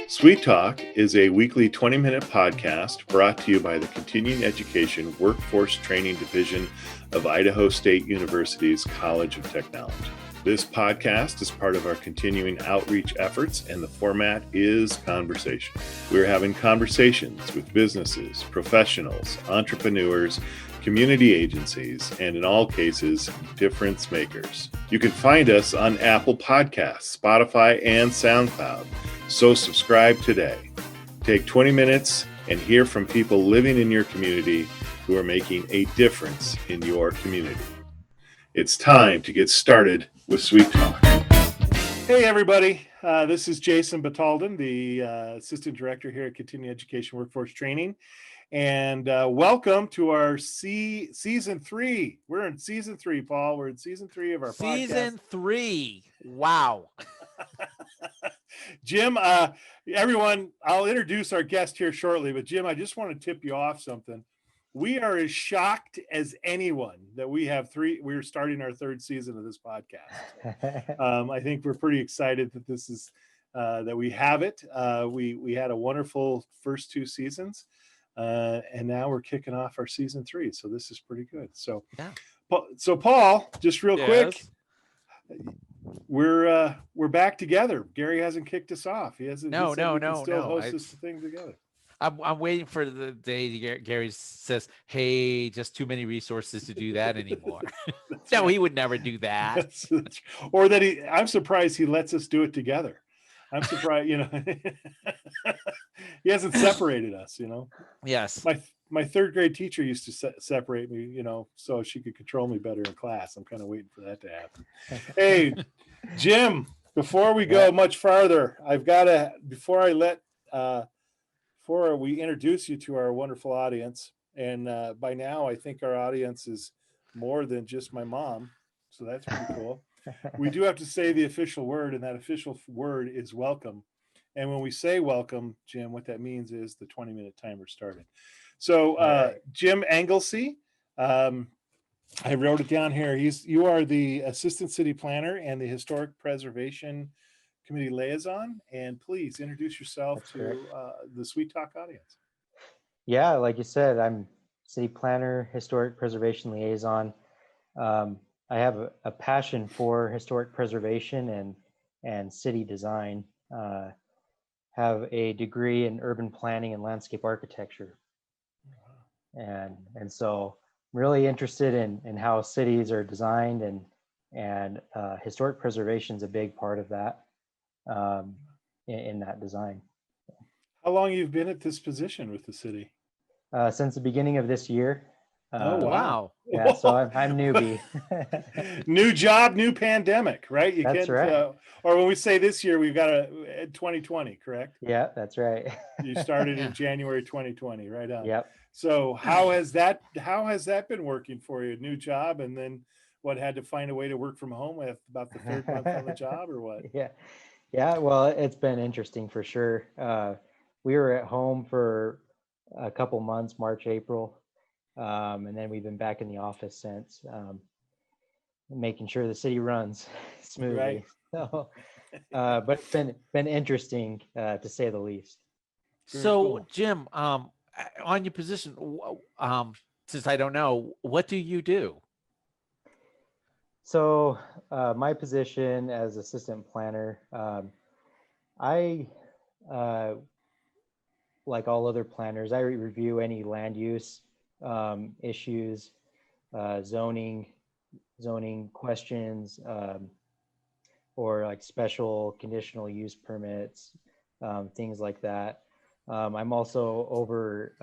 Sweet Talk is a weekly 20-minute podcast brought to you by the Continuing Education Workforce Training Division of Idaho State University's College of Technology. This podcast is part of our continuing outreach efforts, and the format is conversation. We're having conversations with businesses, professionals, entrepreneurs, community agencies, and in all cases, difference makers. You can find us on Apple Podcasts, Spotify, and SoundCloud. So subscribe today. Take 20 minutes and hear from people living in your community who are making a difference in your community. It's time to get started with Sweet Talk. Hey, everybody. This is Jason Batalden, the Assistant Director here at Continuing Education Workforce Training. And welcome to our season 3. We're in season 3, Paul. We're in season 3 of our podcast. Season 3. Wow. Jim, everyone, I'll introduce our guest here shortly, but Jim, I just want to tip you off something. We are as shocked as anyone that we're starting our 3rd season of this podcast. I think we're pretty excited that this is, that we have it. We had a wonderful first 2 seasons, and now we're kicking off our season 3. So this is pretty good. So, yeah. So Paul, just real quick, we're back together. Gary hasn't kicked us off. He hasn't. No. Still host this thing together. I'm waiting for the day Gary says, "Hey, just too many resources to do that anymore." No, right. He would never do that. Or that I'm surprised he lets us do it together. I'm surprised, he hasn't separated us, Yes. My 3rd grade teacher used to separate me, so she could control me better in class. I'm kind of waiting for that to happen. Hey, Jim, before we go much farther, before we introduce you to our wonderful audience, and by now I think our audience is more than just my mom, so that's pretty cool. We do have to say the official word, and that official word is welcome. And when we say welcome, Jim, what that means is the 20-minute timer started. So Jim Anglesey, I wrote it down here. You are the Assistant City Planner and the Historic Preservation Committee Liaison. And please introduce yourself to the Sweet Talk audience. Yeah, like you said, I'm City Planner, Historic Preservation Liaison. I have a passion for historic preservation and city design. Have a degree in urban planning and landscape architecture. And so I'm really interested in how cities are designed, and historic preservation is a big part of that, in that design. How long you've been at this position with the city? Since the beginning of this year. Oh, wow. Yeah, so I'm newbie. New job, new pandemic, right? That's right. Or when we say this year, we've got 2020, correct? Yeah, that's right. You started in January 2020, right on. Yep. So how has that been working for you? New job, and then had to find a way to work from home with about the 3rd month on the job, or what? Yeah. Well, it's been interesting for sure. We were at home for a couple months, March, April. And then we've been back in the office since, making sure the city runs smoothly. Right. So, but it's been interesting, to say the least. So, cool. Jim, on your position, since I don't know, what do you do? So, my position as assistant planner, I, like all other planners, I review any land use issues, zoning questions, or like special conditional use permits, things like that. I'm also over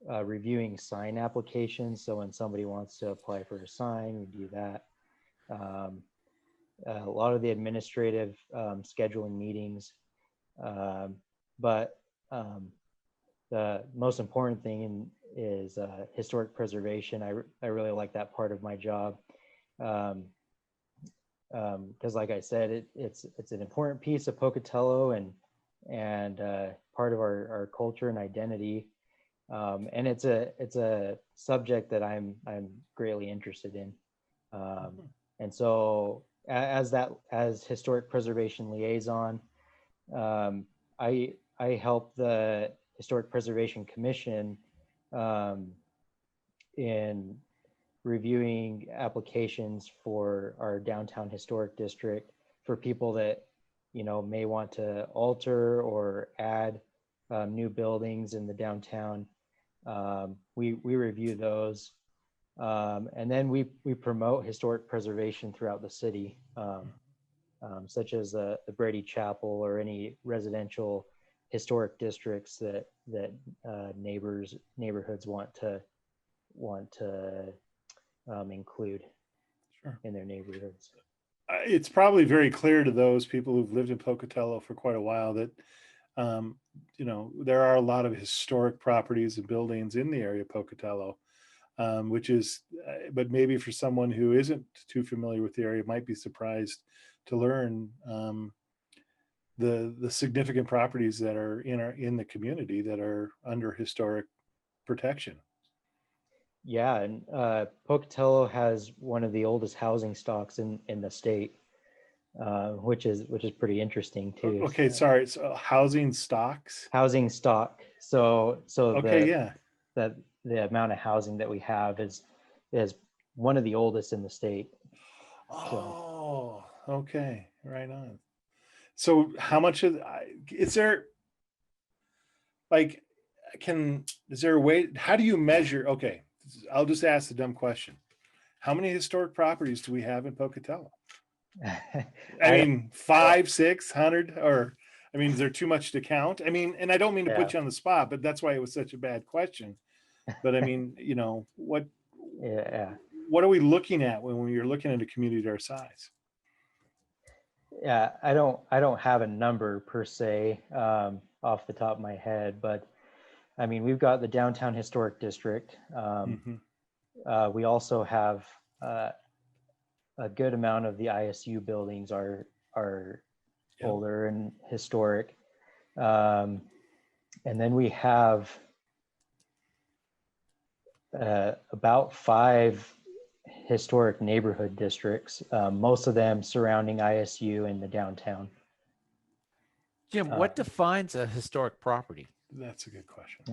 reviewing sign applications. So when somebody wants to apply for a sign, we do that. A lot of the administrative scheduling meetings, but the most important thing is historic preservation. I really like that part of my job, because like I said, it's an important piece of Pocatello and part of our culture and identity. And it's a subject that I'm greatly interested in. And so as historic preservation liaison, I help the Historic Preservation Commission in reviewing applications for our downtown historic district for people that may want to alter or add new buildings in the downtown. We review those, and then we promote historic preservation throughout the city, such as the Brady Chapel or any residential historic districts that neighborhoods want to include in their neighborhoods. It's probably very clear to those people who've lived in Pocatello for quite a while that there are a lot of historic properties and buildings in the area of Pocatello, which is, but maybe for someone who isn't too familiar with the area, might be surprised to learn the significant properties that are in the community that are under historic protection. Yeah, and Pocatello has one of the oldest housing stocks in the state, which is pretty interesting too. Okay, sorry. So housing stocks. Housing stock. So okay, yeah. The amount of housing that we have is one of the oldest in the state. Oh, okay, right on. So how much is there? Like, is there a way? How do you measure? Okay, I'll just ask the dumb question. How many historic properties do we have in Pocatello? I mean, 500, 600, or I mean, is there too much to count? I mean, and I don't mean to put you on the spot, but that's why it was such a bad question. But I mean, what are we looking at when you're looking at a community our size? Yeah, I don't have a number per se off the top of my head, but I mean, we've got the downtown historic district. We also have a good amount of the ISU buildings are older and historic, and then we have about 5 historic neighborhood districts, most of them surrounding ISU in the downtown. Jim, what defines a historic property? That's a good question.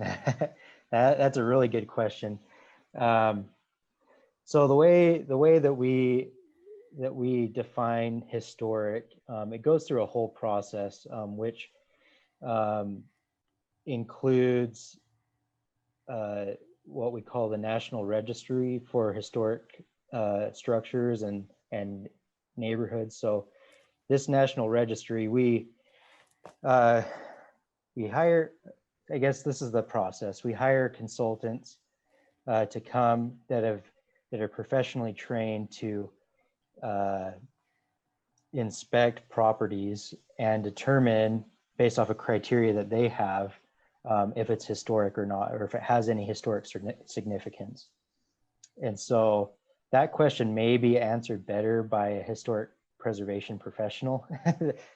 That's a really good question. So the way that we define historic, it goes through a whole process, which includes what we call the National Registry for Historic Structures and Neighborhoods. So this National Registry, we hire, I guess this is the process. We hire consultants to come that are professionally trained to inspect properties and determine, based off a criteria that they have, if it's historic or not, or if it has any historic significance. And so that question may be answered better by a historic preservation professional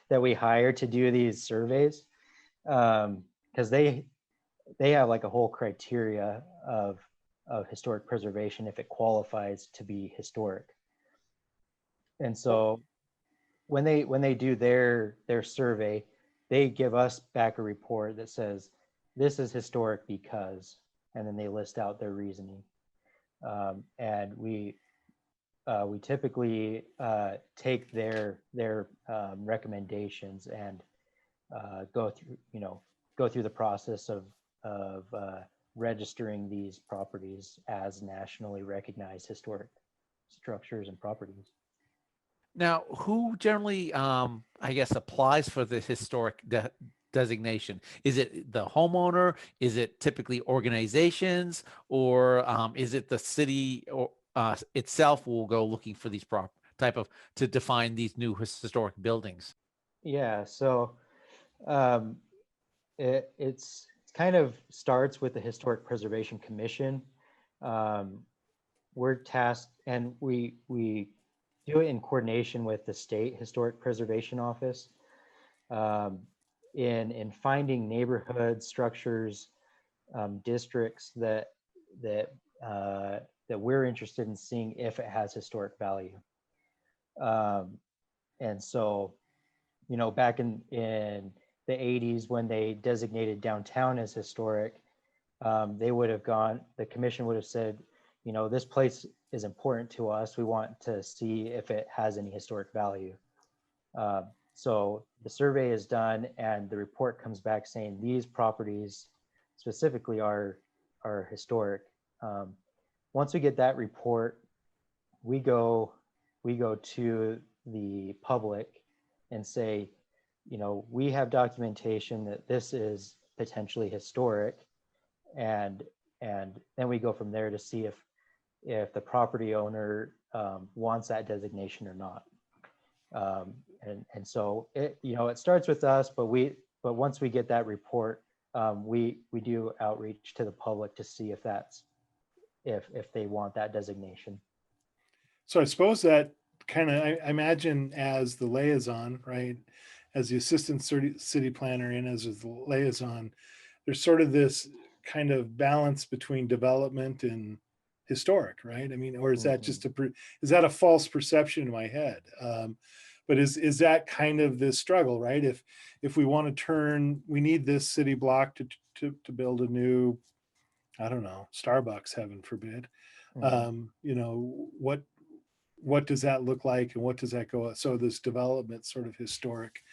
that we hire to do these surveys, because they have like a whole criteria of historic preservation if it qualifies to be historic. And so when they do their survey, they give us back a report that says this is historic because, and then they list out their reasoning. And we typically take their recommendations and go through the process of registering these properties as nationally recognized historic structures and properties. Now, who generally, I guess, applies for the historic designation? Is it the homeowner? Is it typically organizations, or is it the city or itself will go looking for these to define these new historic buildings? Yeah, so it's kind of starts with the Historic Preservation Commission. We're tasked, and we do it in coordination with the State Historic Preservation Office, in finding neighborhood structures districts that we're interested in seeing if it has historic value. And so, back in the 80s, when they designated downtown as historic, the commission would have said, this place is important to us. We want to see if it has any historic value. So the survey is done and the report comes back saying these properties specifically are historic. Once we get that report, we go to the public and say, we have documentation that this is potentially historic, and then we go from there to see if the property owner wants that designation or not. And so it starts with us, but once we get that report, we do outreach to the public to see if they want that designation. So I suppose that kind of, I imagine as the liaison, right, as the assistant city planner and as the liaison, there's sort of this kind of balance between development and historic, right? I mean, or is that just is that a false perception in my head? But is that kind of this struggle, right? If we want to we need this city block to build a new, I don't know, Starbucks, heaven forbid. What does that look like, and what does that go? So this development sort of historic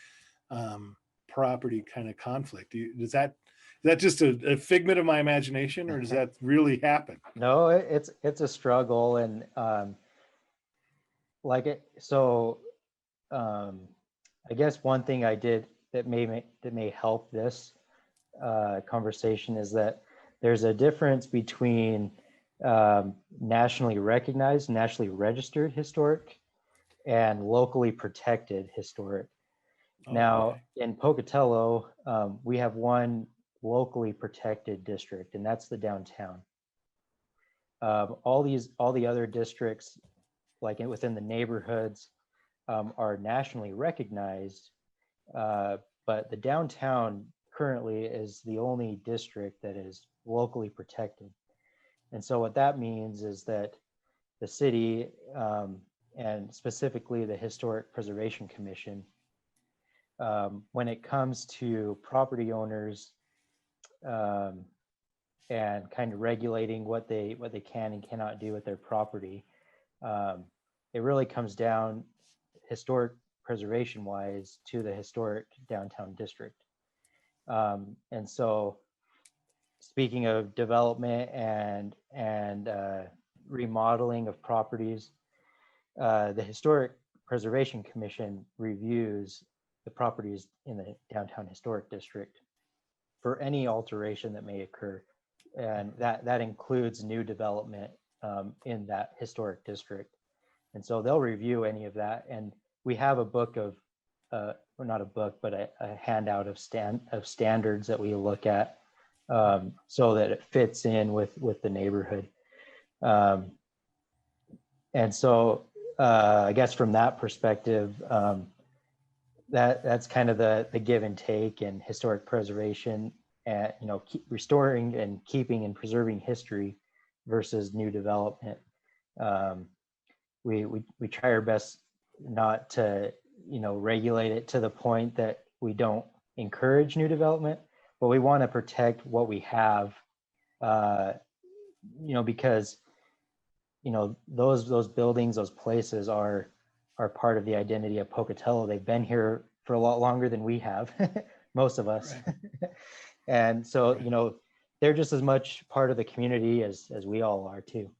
property kind of conflict. Is that just a figment of my imagination, or does that really happen? No, it's a struggle, and I guess one thing I did that may help this conversation is that there's a difference between nationally recognized, nationally registered historic, and locally protected historic. Okay. Now, in Pocatello, we have one locally protected district, and that's the downtown. All the other districts, like within the neighborhoods, are nationally recognized, but the downtown currently is the only district that is locally protected. And so what that means is that the city, and specifically the Historic Preservation Commission, when it comes to property owners and kind of regulating what they can and cannot do with their property, it really comes down, historic preservation wise, to the historic downtown district. And so, speaking of development and remodeling of properties, the Historic Preservation Commission reviews the properties in the downtown historic district for any alteration that may occur, and that includes new development in that historic district. And so they'll review any of that, and we have a book of, or not a book, but a handout of standards that we look at, so that it fits in with the neighborhood. And so I guess from that perspective, that's kind of the give and take in historic preservation, and keep restoring and keeping and preserving history versus new development. We try our best not to regulate it to the point that we don't encourage new development, but we want to protect what we have, because those buildings, those places are part of the identity of Pocatello. They've been here for a lot longer than we have, most of us. Right. And so, right, they're just as much part of the community as we all are too.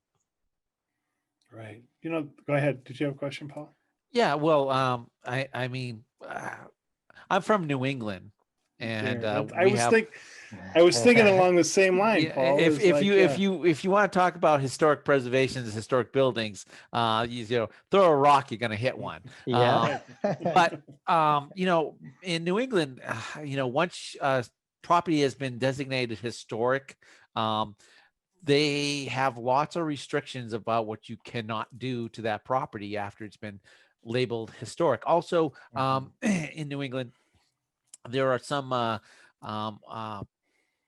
Right. Go ahead. Did you have a question, Paul? Yeah, well, I mean, I'm from New England, and I was thinking along the same line, Paul. If you want to talk about historic preservations, historic buildings, throw a rock, you're going to hit one. Yeah. But in New England, once property has been designated historic, they have lots of restrictions about what you cannot do to that property after it's been labeled historic. Also, in New England, there are some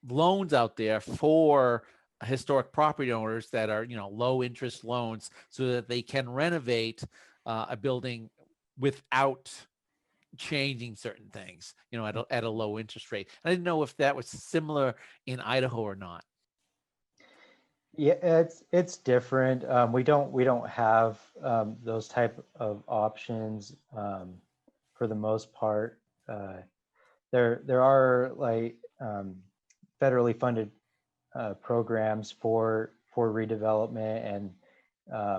loans out there for historic property owners that are, low interest loans so that they can renovate a building without changing certain things, at a low interest rate. I didn't know if that was similar in Idaho or not. Yeah, it's different. We don't have those type of options for the most part. There are like federally funded programs for redevelopment and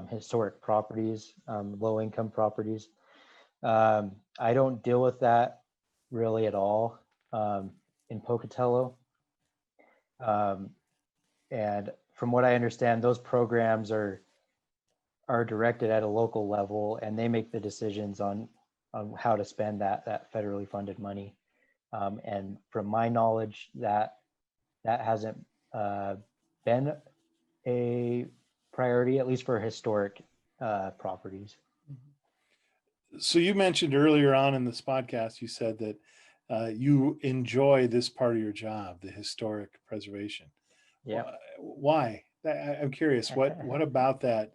historic properties, low income properties. I don't deal with that really at all in Pocatello. And from what I understand, those programs are directed at a local level, and they make the decisions on how to spend that federally funded money. And from my knowledge, that hasn't been a priority, at least for historic properties. So you mentioned earlier on in this podcast, you said that you enjoy this part of your job, the historic preservation. Yeah. Why? I'm curious. What about that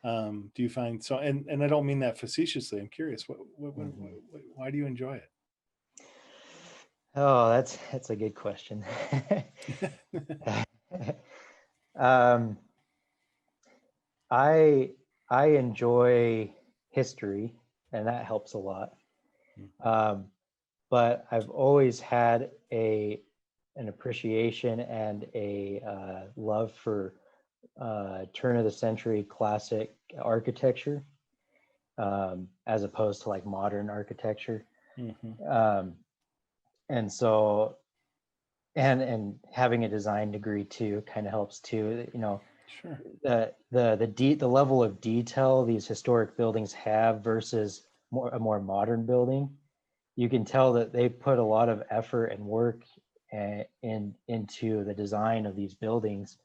do you find so? And I don't mean that facetiously. I'm curious. Why do you enjoy it? Oh, that's a good question. um, I enjoy history, and that helps a lot. But I've always had an appreciation and a love for turn of the century classic architecture, as opposed to like modern architecture. And so, and having a design degree too kind of helps too. Sure. The level of detail these historic buildings have versus a more modern building, you can tell that they put a lot of effort and work into the design of these buildings,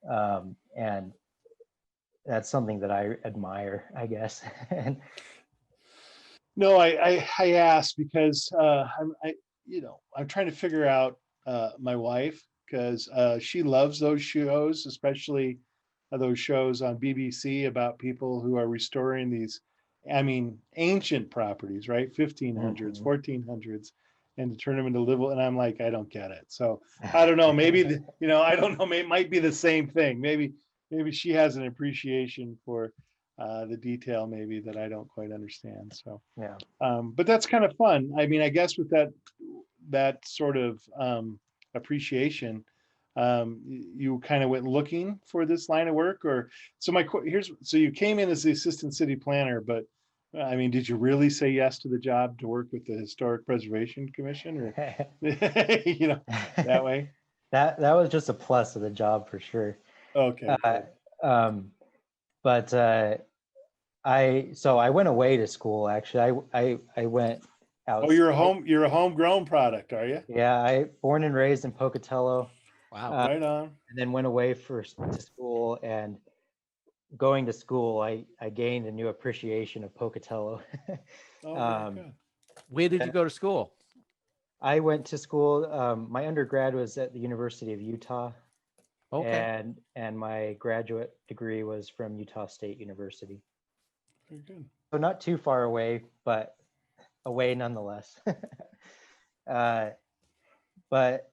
and that's something that I admire, I guess. And no, I asked because I'm trying to figure out my wife, because she loves those shows, especially those shows on BBC about people who are restoring these, ancient properties, right? 1500s, 1400s, and to turn them into livable. And I'm like, I don't get it. So I don't know, maybe, I don't know, it might be the same thing. Maybe she has an appreciation for the detail maybe that I don't quite understand. So, yeah. But that's kind of fun. I guess with that sort of appreciation, you kind of went looking for this line of work, or so you came in as the assistant city planner, but did you really say yes to the job to work with the Historic Preservation Commission, or that way? That was just a plus of the job for sure. Okay. But I went away to school. Actually, I went out. Oh, you're a homegrown product, are you? Yeah, I born and raised in Pocatello. Wow. Right on. And then went away to school, and going to school, I gained a new appreciation of Pocatello. Oh, very good. Where did you go to school? I went to school. My undergrad was at the University of Utah. Okay. And my graduate degree was from Utah State University. Very good. So not too far away, but away nonetheless. But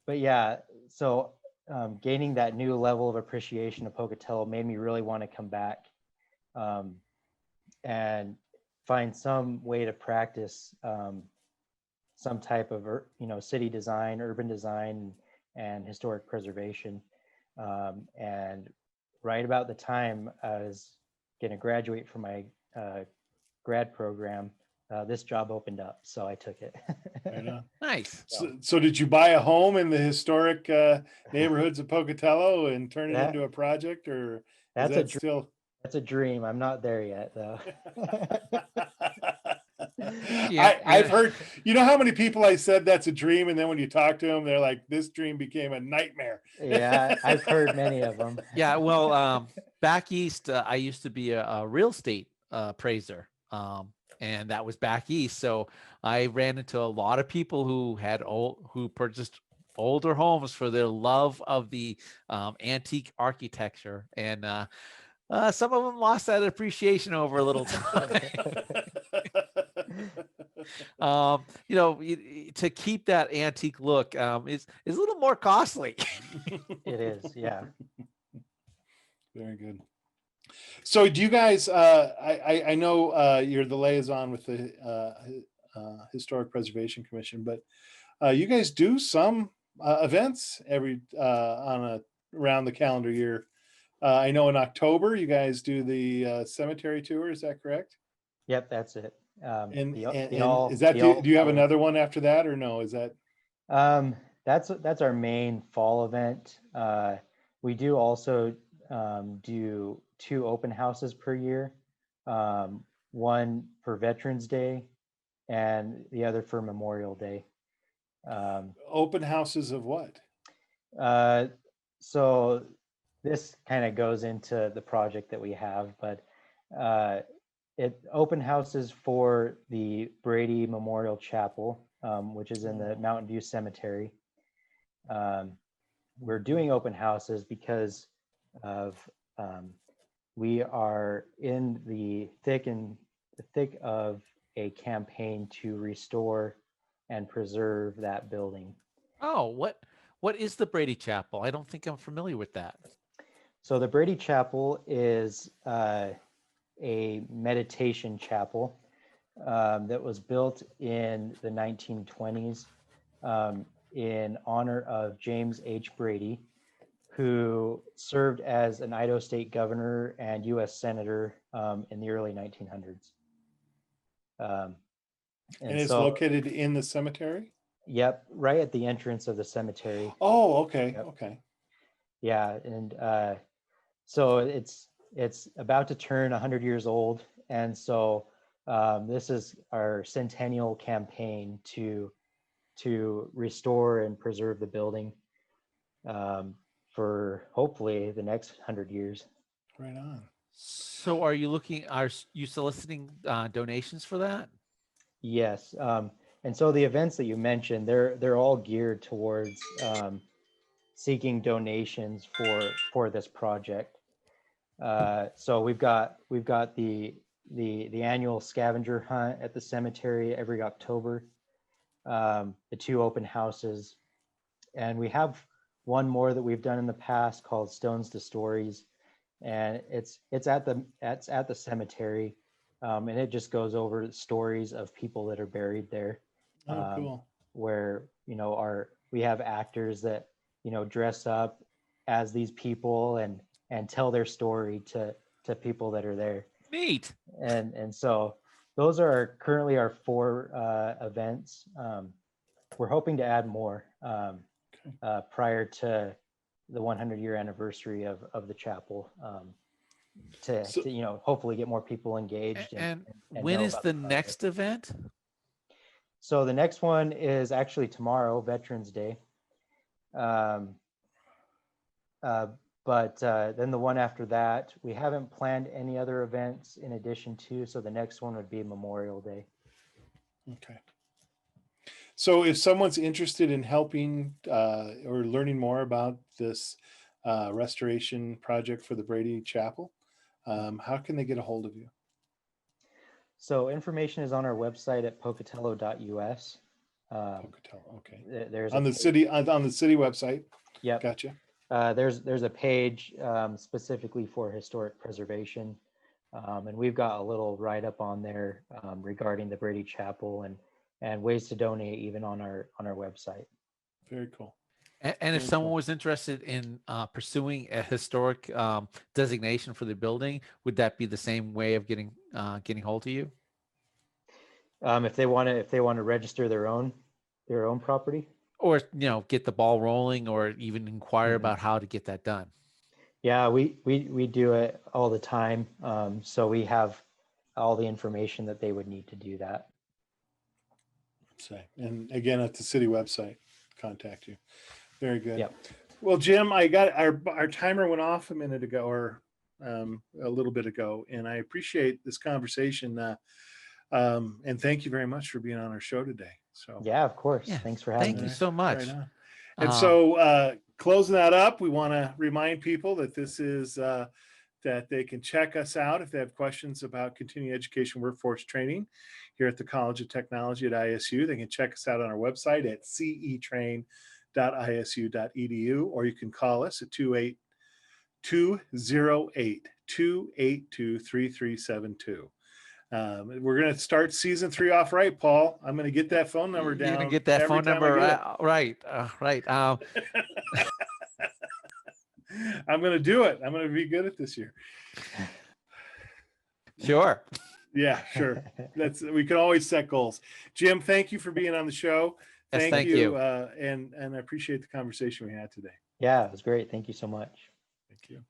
yeah, so gaining that new level of appreciation of Pocatello made me really want to come back and find some way to practice some type of city design, urban design, and historic preservation. And right about the time I was going to graduate from my grad program, this job opened up, so I took it. Right on. Nice. So did you buy a home in the historic neighborhoods of Pocatello and turn it into a project, or that's is that still? That's a dream. I'm not there yet, though. Yeah, I've heard, how many people I said that's a dream, and then when you talk to them, they're like, this dream became a nightmare. Yeah, I've heard many of them. Yeah, well, back east, I used to be a real estate appraiser, and that was back east. So I ran into a lot of people who purchased older homes for their love of the antique architecture, and some of them lost that appreciation over a little time. To keep that antique look is a little more costly. It is, yeah. Very good. So do you guys, I know you're the liaison with the Historic Preservation Commission, but you guys do some events around the calendar year. I know in October you guys do the cemetery tour. Is that correct? Yep, that's it. And All is that, the all do you have fall- another one after that, or no? Is that? That's our main fall event. We do also do 2 open houses per year, one for Veterans Day and the other for Memorial Day. Open houses of what? So this kind of goes into the project that we have, but it open houses for the Brady Memorial Chapel, which is in the Mountain View Cemetery. We're doing open houses because of we are in the thick of a campaign to restore and preserve that building. Oh, what is the Brady Chapel? I don't think I'm familiar with that. So the Brady Chapel is a meditation chapel that was built in the 1920s in honor of James H. Brady, who served as an Idaho State governor and U.S. senator in the early 1900s. And it's located in the cemetery? Yep, right at the entrance of the cemetery. Oh, okay, Yep. okay. Yeah, and so it's about to turn 100 years old, and so this is our Centennial Campaign to restore and preserve the building for hopefully the next 100 years. Right on. So are you soliciting donations for that? Yes, and so the events that you mentioned, they're all geared towards seeking donations for this project. So we've got the annual scavenger hunt at the cemetery every October, the 2 open houses, and we have one more that we've done in the past called Stones to Stories, and it's at the cemetery, and it just goes over stories of people that are buried there. Oh, cool. Where we have actors that dress up as these people and tell their story to people that are there. Neat. And so those are currently our 4 events. We're hoping to add more prior to the 100-year anniversary of the chapel, to hopefully get more people engaged. And and when know is about the project. next event? So the next one is actually tomorrow, Veterans Day. But then the one after that, we haven't planned any other events in addition to, so the next one would be Memorial Day. Okay. So if someone's interested in helping or learning more about this restoration project for the Brady Chapel, how can they get a hold of you? So information is on our website at pocatello.us. Pocatello, okay. There's On the city website. Yep. Gotcha. There's a page specifically for historic preservation, and we've got a little write-up on there regarding the Brady Chapel and ways to donate even on our website. Very cool. And if someone was interested in pursuing a historic designation for the building, would that be the same way of getting hold of you? If they want to register their own property, or get the ball rolling, or even inquire about how to get that done. Yeah, we do it all the time. So we have all the information that they would need to do that. And again, at the city website, contact you. Very good. Yep. Well, Jim, I got our timer went off a minute ago, or a little bit ago, and I appreciate this conversation. And thank you very much for being on our show today. So yeah, of course. Yeah, Thanks for having me. Thank you so much. Right on. And so closing that up, we want to remind people that this is that they can check us out if they have questions about continuing education workforce training here at the College of Technology at ISU. They can check us out on our website at cetrain.isu.edu, or you can call us at 208-282-3372. We're going to start season 3 off right, Paul. I'm going to get that phone number down. You're gonna get that every phone time I number get it. right. Right. I'm going to do it. I'm going to be good at this year. Sure. Yeah, sure. We can always set goals. Jim, thank you for being on the show. Yes, thank you. And I appreciate the conversation we had today. Yeah, it was great. Thank you so much. Thank you.